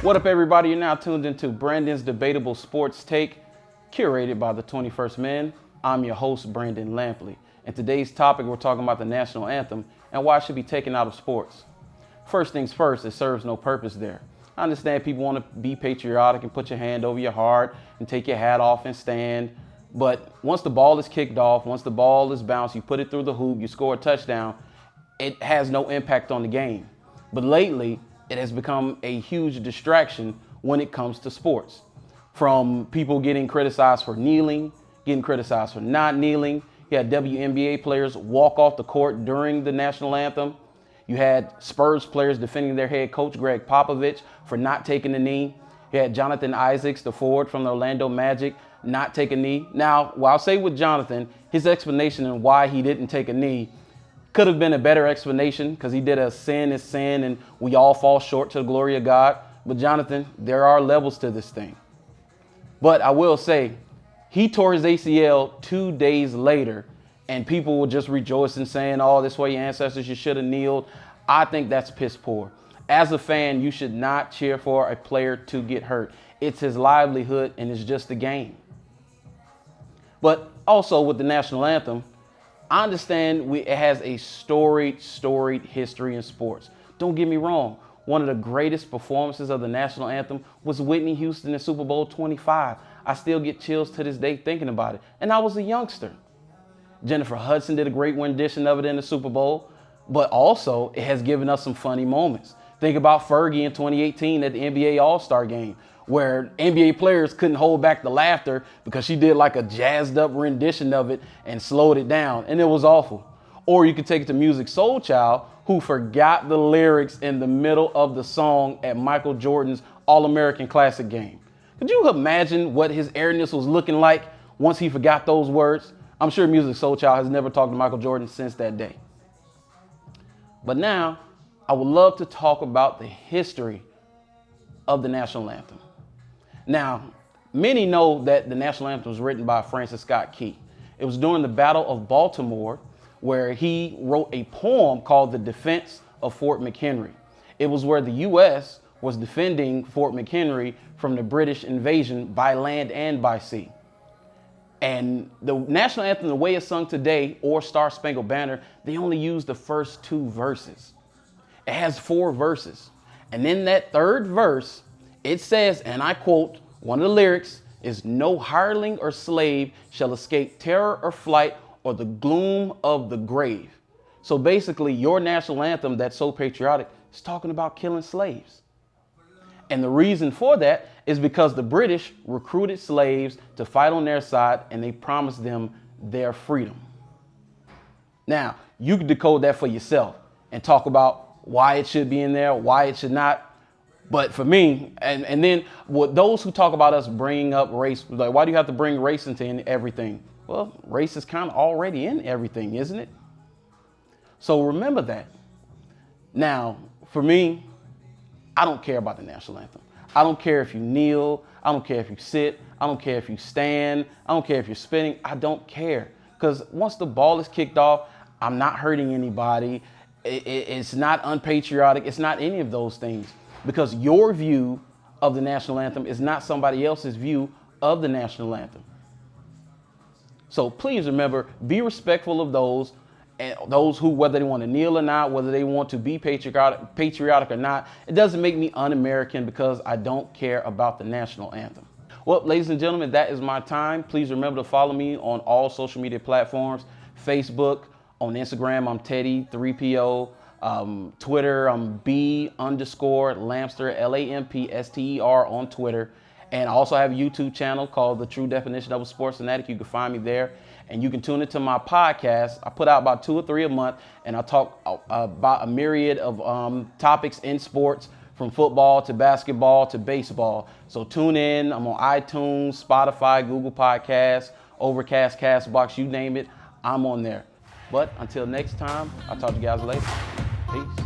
What up, everybody? You're now tuned into Brandon's Debatable Sports Take, curated by the 21st Men. I'm your host, Brandon Lampley. And today's topic, we're talking about the National Anthem and why it should be taken out of sports. First things first, it serves no purpose there. I understand people want to be patriotic and put your hand over your heart and take your hat off and stand. But once the ball is kicked off, once the ball is bounced, you put it through the hoop, you score a touchdown, it has no impact on the game. But lately, it has become a huge distraction when it comes to sports. From people getting criticized for kneeling, getting criticized for not kneeling. You had WNBA players walk off the court during the national anthem. You had Spurs players defending their head coach, Greg Popovich, for not taking the knee. You had Jonathan Isaacs, the forward from the Orlando Magic, not take a knee. Now, well, I'll say with Jonathan, his explanation on why he didn't take a knee could have been a better explanation, because he did a sin is sin and we all fall short to the glory of God. But Jonathan, there are levels to this thing. But I will say, he tore his ACL 2 days later, and people were just rejoicing, saying, oh, this way your ancestors, you should have kneeled. I think that's piss poor. As a fan, you should not cheer for a player to get hurt. It's his livelihood and it's just a game. But also with the national anthem, I understand it has a storied history in sports. Don't get me wrong. One of the greatest performances of the national anthem was Whitney Houston in Super Bowl 25. I still get chills to this day thinking about it. And I was a youngster. Jennifer Hudson did a great rendition of it in the Super Bowl, but also it has given us some funny moments. Think about Fergie in 2018 at the NBA All-Star game, where NBA players couldn't hold back the laughter because she did like a jazzed up rendition of it and slowed it down, and it was awful. Or you could take it to Music Soul Child, who forgot the lyrics in the middle of the song at Michael Jordan's All-American Classic game. Could you imagine what his airness was looking like once he forgot those words? I'm sure Music Soul Child has never talked to Michael Jordan since that day. But now, I would love to talk about the history of the national anthem. Now, many know that the national anthem was written by Francis Scott Key. It was during the Battle of Baltimore, where he wrote a poem called The Defense of Fort McHenry. It was where the U.S. was defending Fort McHenry from the British invasion by land and by sea. And the national anthem, the way it's sung today, or Star Spangled Banner, they only use the first 2 verses. It has 4 verses. And in that 3rd verse, it says, and I quote, one of the lyrics is, "No hireling or slave shall escape terror or flight or the gloom of the grave." So basically, your national anthem that's so patriotic is talking about killing slaves. And the reason for that is because the British recruited slaves to fight on their side, and they promised them their freedom. Now, you can decode that for yourself and talk about why it should be in there, why it should not. But for me, and then with those who talk about us bringing up race, like, why do you have to bring race into everything? Well, race is kind of already in everything, isn't it? So remember that. Now, for me, I don't care about the national anthem. I don't care if you kneel. I don't care if you sit. I don't care if you stand. I don't care if you're spinning. I don't care. Because once the ball is kicked off, I'm not hurting anybody. It's not unpatriotic. It's not any of those things. Because your view of the national anthem is not somebody else's view of the national anthem. So please remember, be respectful of those who, whether they want to kneel or not, whether they want to be patriotic or not. It doesn't make me un-American because I don't care about the national anthem. Well, ladies and gentlemen, that is my time. Please remember to follow me on all social media platforms. Facebook, on Instagram, I'm Teddy3PO. Twitter, I'm B_Lampster, LAMPSTER on Twitter. And I also have a YouTube channel called The True Definition of a Sports Fanatic. You can find me there. And you can tune into my podcast. I put out about 2 or 3 a month, and I talk about a myriad of topics in sports, from football to basketball to baseball. So tune in. I'm on iTunes, Spotify, Google Podcasts, Overcast, Castbox, you name it, I'm on there. But until next time, I'll talk to you guys later. Peace.